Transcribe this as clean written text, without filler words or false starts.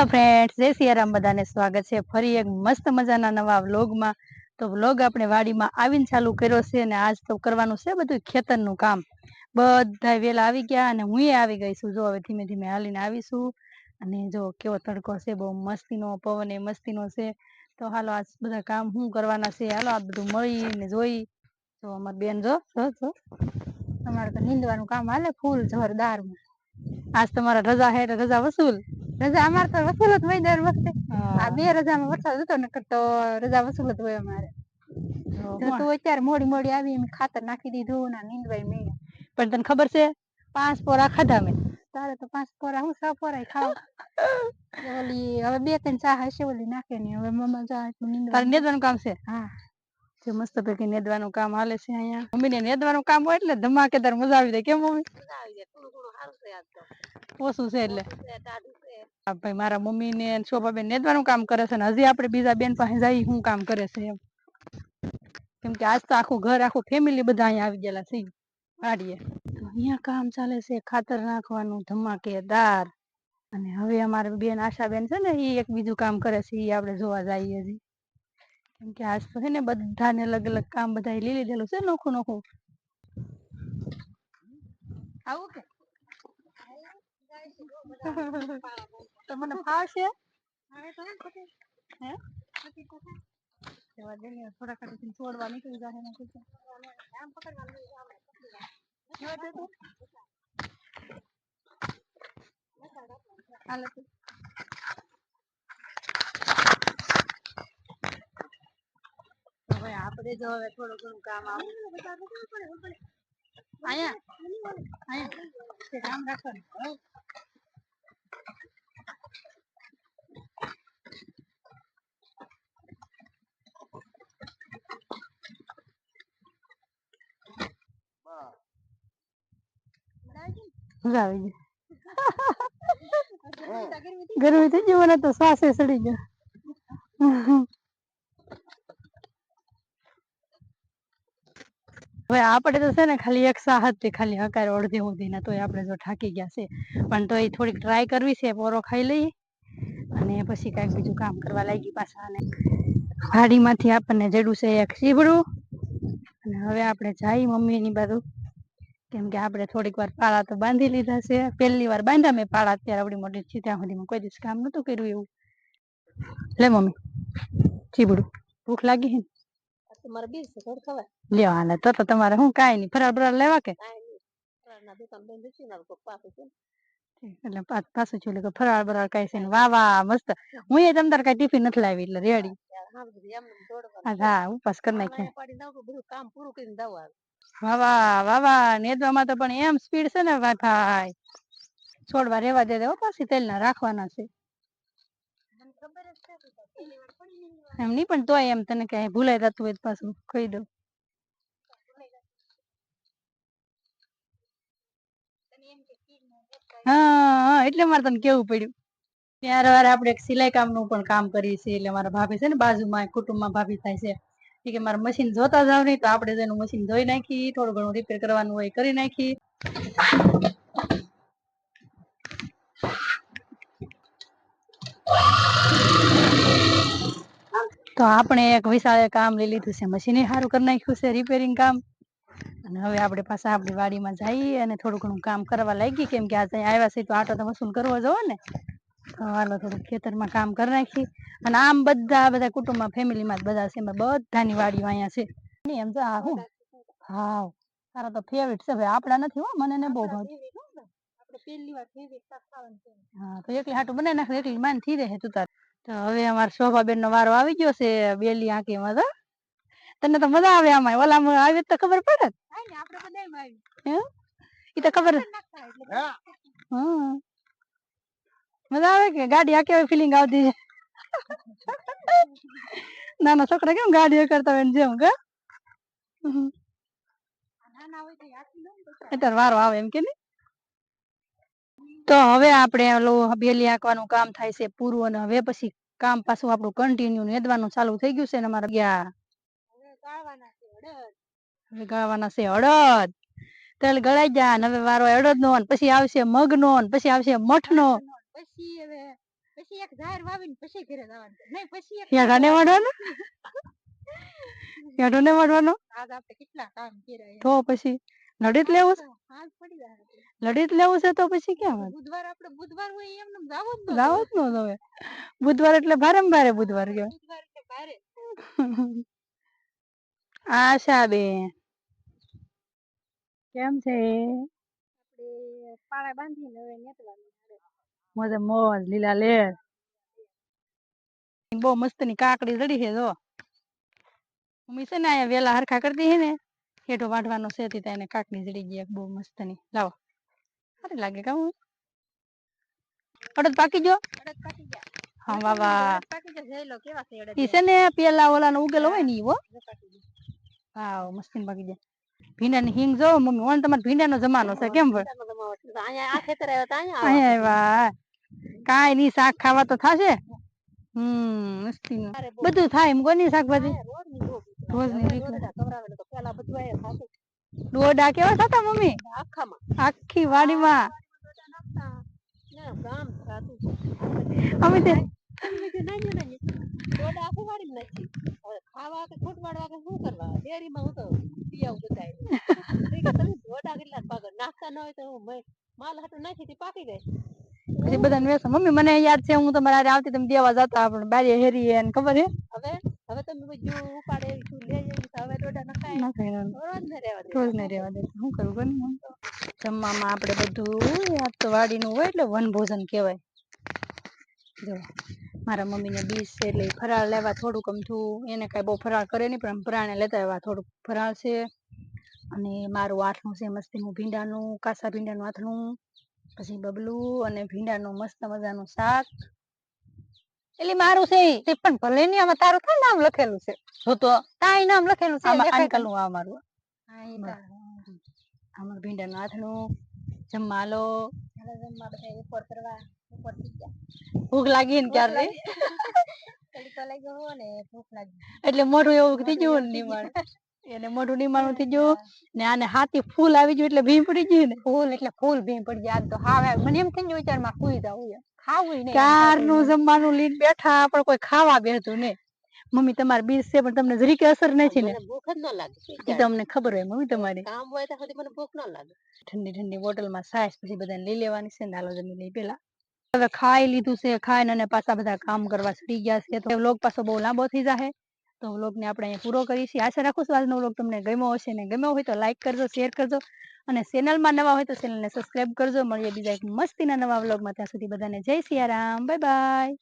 Hello friends, જય સિયારામ, બધાને સ્વાગત છે ફરી એક મસ્ત મજાના નવા વ્લોગમાં. તો વ્લોગ આપણે વાડીમાં આવીને ચાલુ કર્યો છે અને આજ તો કરવાનું છે બધું ખેતરનું કામ. બધા વેલા આવી ગયા અને હું આવી ગઈ છું. જો હવે ધીમે ધીમે હાલીને આવીશું. અને જો કેવો તડકો છે, બહુ મસ્તીનો પવન, એ મસ્તીનો છે. તો હાલો આજ બધા કામ શું કરવાના છે, હાલો આ બધું મળીને જોઈ. તો અમાર બેન જો તમારે તો નીંદવાનું કામ હાલે ફૂલ જોરદાર. આજ તમારા રજા હે, રજા વસૂલ. રજા અમારે તો વસૂલ જ હોય દર વખતે. આ બે રજામાં વરસાદ હતો ને તો રજા વસૂલ જ હોય અમારે. તો અત્યારે મોડી મોડી આવી ખાતર નાખી દીધું ને નીંદવાય માંડ્યા. પણ તને ખબર છે 5 પોરા ખાધા મેં. તારે તો 5 પોરા હું 6 પોરા ખાવ. ઓલી હવે 2-3 ચા હશે ઓલી નાખે ને હવે મમ્મા જા નીંદવાનું કામ છે. હા, જે મસ્ત પૈકી નેદવાનું કામ હાલે છે અહીંયા. મમ્મી ને નેદવાનું કામ હોય એટલે ધમાકેદાર મજા આવી જાય. કેમ મમ્મી? મજા આવી જાય. થોડું થોડું હારું છે આજ તો. ઓછું છે એટલે હા ભાઈ, મારા મમ્મી ને શોભાબેન નેદવાનું કામ કરે છે ને હજી આપણે બીજા બેન પાસે જઈ શું કામ કરે છે એમ. કેમ કે આજ તો આખું ઘર, આખું ફેમિલી બધા અહીંયા આવી ગયેલા છે વાડીએ. તો અહીંયા કામ ચાલે છે ખાતર નાખવાનું ધમાકેદાર. અને હવે અમારે બેન આશાબેન છે ને, ઈ એક બીજું કામ કરે છે, ઈ આપણે જોવા જઈએ હજી. કેમ કે આજ તો છે ને બધાને અલગ અલગ કામ બધા લઈ લીધેલું છે નોખું નોખું. આવું કે તો મને ફાવશે? હે? થોડા ખાલી છોડવા નીકળી જાય ને આમ પકડવાનું. હાલો તો હવે આપણે જો હવે થોડું ઘણું કામ આવું અહીંયા કામ રાખવાનું. મજા આવી ગઈ. ગરમી થઈ ગઈ મને તો શ્વાસે ચડી ગયો. હવે આપણે તો છે ને ખાલી એક સાહત થી ખાલી હકારે અડધી ઊંધી ના તોય આપણે જો થાકી ગયા છે. પણ તો એ થોડીક ટ્રાય કરવી છે, પોરો ખાઈ લઈ અને પછી કઈક બીજું કામ કરવા લાગી પાછા. અને વાડીમાંથી આપણને જડું છે એક સીબડું. અને હવે આપણે જાય મમ્મી ની બાજુ. કેમ કે આપણે થોડીક વાર પાળા તો બાંધી લીધા છે. પહેલી વાર બાંધ્યા મેં પાળા, અત્યારે આવડી મોટી છે ત્યાં સુધી કોઈ દિવસ કામ નતું કર્યું એવું. લે મમ્મી ચીબડું. ભૂખ લાગી હે? તમારે બીજ છે થોડું ખવાય. લ્યો હાલે તો તમારે હું કાઈ નઈ ફરાળ બરાળ લેવા કે એટલે પાછું છું ફરાળ બરાળ કઈ છે ને. વાહ વાહ મસ્ત. હું એ તમ તાર કઈ ટિફિન નથી લાવી એટલે રેડી. હા, ઉપાસ કરી નાખીએ. કામ પૂરું કરીને દઉં આવે. વાહ વાહ વાહ વાહ, નેદવામાં તો પણ એમ સ્પીડ છે ને ભાઈ. છોડવા રેવા દે હો, પાછી તેલ ના રાખવાના છે. એમ નઈ પણ તોય એમ તને ક્યાંય ભૂલાય જતું હોય પાછું કહી દઉં. હા એટલે મારે તને કેવું પડ્યું. ત્યાર વાર આપણે સિલાઈ કામ નું પણ કામ કરીએ છીએ. એટલે મારા ભાભી છે ને બાજુમાં કુટુંબમાં ભાભી થાય છે. કે મારે મશીન જોતા જાવ નહી તો આપણે તેનું મશીન ધોઈ નાખી, થોડું ઘણું રિપેર કરવાનું હોય કરી નાખી. તો આપણે એક વિશાળે કામ લઈ લીધું છે, મશીન સારું કરી નાખ્યું છે, રિપેરિંગ કામ. અને હવે આપણે પાછા આપણી વાડીમાં જઈએ અને થોડું ઘણું કામ કરવા લાગી. કેમ કે આજે આવ્યા છે તો આટો તો વસૂલ કરવા જવો ને. તો હાલો થોડું ખેતરમાં કામ કરી નાખી. અને આમ બધા કુટુંબમાં ફેમિલીમાં બધા છે, બધાની વાડીઓ અહીંયા છે. એમ તો હું હા તારા તો ફેવરિટ છે ભાઈ, આપડા નથી હો, મને ને બહુ ભાવે. હા તો એકલી હાટું બનાવી નાખ, એકલી માન થી રહે તું તાર. તો હવે અમાર શોભાબેન નો વારો આવી ગયો છે બેલી આંખીમાં તો. તને તો મજા આવે આમાં, ઓલામાં આવી તો ખબર પડે. એ તો ખબર મજા આવે કે ગાડી આ કેવી ફિલિંગ આવતી છે. નાના છોકરા કેમ ગાડીઓ કરતા હોય જેમ કે અત્યારે વારો આવે એમ કે. તો હવે આપણે બેલી આંકવાનું કામ થાય છે પૂરું. અને હવે પછી કામ પાછું આપણું કન્ટિન્યુ નેદવાનું ચાલુ થઈ ગયું છે ને અમારા ગયા. હવે ગાવાના છે અડદ. તલ ગળાઈ જા. હવે વારો અડદ નો, પછી આવશે મગ નો, પછી આવશે મઠ નો. પછી હવે પછી એક ઝાડ વાવીને પછી ઘરે જવાનું નહીં પછી એક યાર આને વાડવાનો યાર આને વાડવાનો આજ આપણે કેટલા કામ કર્યા તો પછી લડિત લેવું છે હાલ પડી જાય લડિત લેવું છે તો પછી ક્યાં બુધવાર આપણે બુધવાર હોય એમને જાવ જ ન હવે બુધવાર એટલે ભારે બુધવાર કહેવાય બુધવાર એટલે ભારે આશાબેન કેમ છે આપણે પાળા બાંધીને હવે નેતવાનું મોજે મોજ લીલા લેર બહુ મસ્ત ની કાકડી જડી છે જો મમ્મી છે ને આયા વેલા હરખા કરતી હે ને હેઠો વાઢવાનો છે તી તેને કાકડી જડી ગઈ બહુ મસ્ત ની લાવો સારી લાગે કામ અડદ પાકી ગયો હા વાવા પાકી ગયો જોઈ લો કેવા છે અડદ ઈ છે ને પેલા ઓલાનો ઉગેલો હોય ને ઈ હો વાવ મસ્તીન પાકી ગયા ભીંડાની હિંગ જો મમ્મી ઓન તમાર ભીંડાનો જમાનો છે કેમ પણ આયા આ ખેતર આવ્યા તા આયા વાહ કાઈ ની શાક ખાવા તો થાશે મસ્તી બધું થાય એમ કોની શાકભાજી રોજ ની પેલા બધું આયા થાતું ડોડા કેવા થતા મમ્મી આખામાં આખી વાડીમાં ગામ થાતું અમે તે ડોડા આખી વાડી નાખી હવે ખાવા કે ફૂટવાડવા કે શું કરવા ડેરીમાં હું તો પીયાવ બધાય તમે ડોડા કેટલા પાકે નાખતા ન હોય તો માલ હાટુ નાખી તી પાકી જાય પછી બધાને વેસ મમ્મી મને યાદ છે હું તમારા હારે આવતી તમે દેવા જતા આપણે બારી હેરી એને ખબર હે હવે તમે બધું ઉપાડે તું લઈ જઈ હવે ડોડા નખાય રોજ ને રેવા દે શું કરું કોને જમવામાં આપણે બધું યાદ તો વાડીનું હોય એટલે વન ભોજન કહેવાય જો મારા મમ્મીને ડીશ છે એટલે ફરાળ લેવા થોડુંક અમથું એને કાંઈ બહુ ફરાળ કરે નહીં પણ ફરાળને લેતા આવ્યા થોડુંક ફરાળ છે અને મારું આથણું છે મસ્તીનું ભીંડાનું કાસા ભીંડાનું આથણું પછી બબલું અને ભીંડાનું મસ્ત મજાનું શાક એટલે મારું છે તે પણ ભલે ની આમાં તારું કઈ નામ લખેલું છે જો તો તાઈ નામ લખેલું છે અંકલ નું આ મારું અમારું ભીંડાનું આથણું જમવા લો જમવા બધા ઉપર કરવા ઉપર થઈ ગયા ભૂખ લાગી ને ક્યારે તડકો લાગ્યો હો ને ભૂખ લાગી એટલે મોઢું એવું થઈ ગયું ને નિમાણ એને મોઢું નિમાણું થઈ ગયું ને આને હાથી ફૂલ આવી ગયું એટલે ભીમ પડી ગયું ને ફૂલ એટલે ફૂલ ભીમ પડી જાય તો હા મને એમ થઈ ગયું વિચારમાં સુઈ જાવ ખાવું નહીં કારનું જમવાનું લઈને બેઠા પણ કોઈ ખાવા બેઠું નહીં મમ્મી તમારી બીજ છે પણ તમને જરીકે અસર નથી ને ભૂખ જ ન લાગે એ તમને ખબર હોય મમ્મી તમારી કામ હોય તો સુધી મને ભૂખ ન લાગે ઠંડી ઠંડી બોટલમાં છાશ પછી બધાને લઈ લેવાની છે નાલો જમી લઈ પેલા હવે ખાઈ લીધું છે ખાઈને અને પાછા બધા કામ કરવા છૂટી ગયા છે તો વ્લોગ પાછો બહુ લાંબો થઈ જશે તો વ્લોગને આપણે અહીંયા પૂરો કરીશું આશા રાખું છું આજનો વ્લોગ તમને ગમ્યો હશે ને ગમ્યો હોય તો લાઈક કરજો શેર કરજો અને ચેનલમાં નવા હોય તો ચેનલને સબસ્ક્રાઇબ કરજો મળીએ બીજા એક મસ્તીના નવા વ્લોગમાં ત્યાં સુધી બધાને જય સિયારામ બાય બાય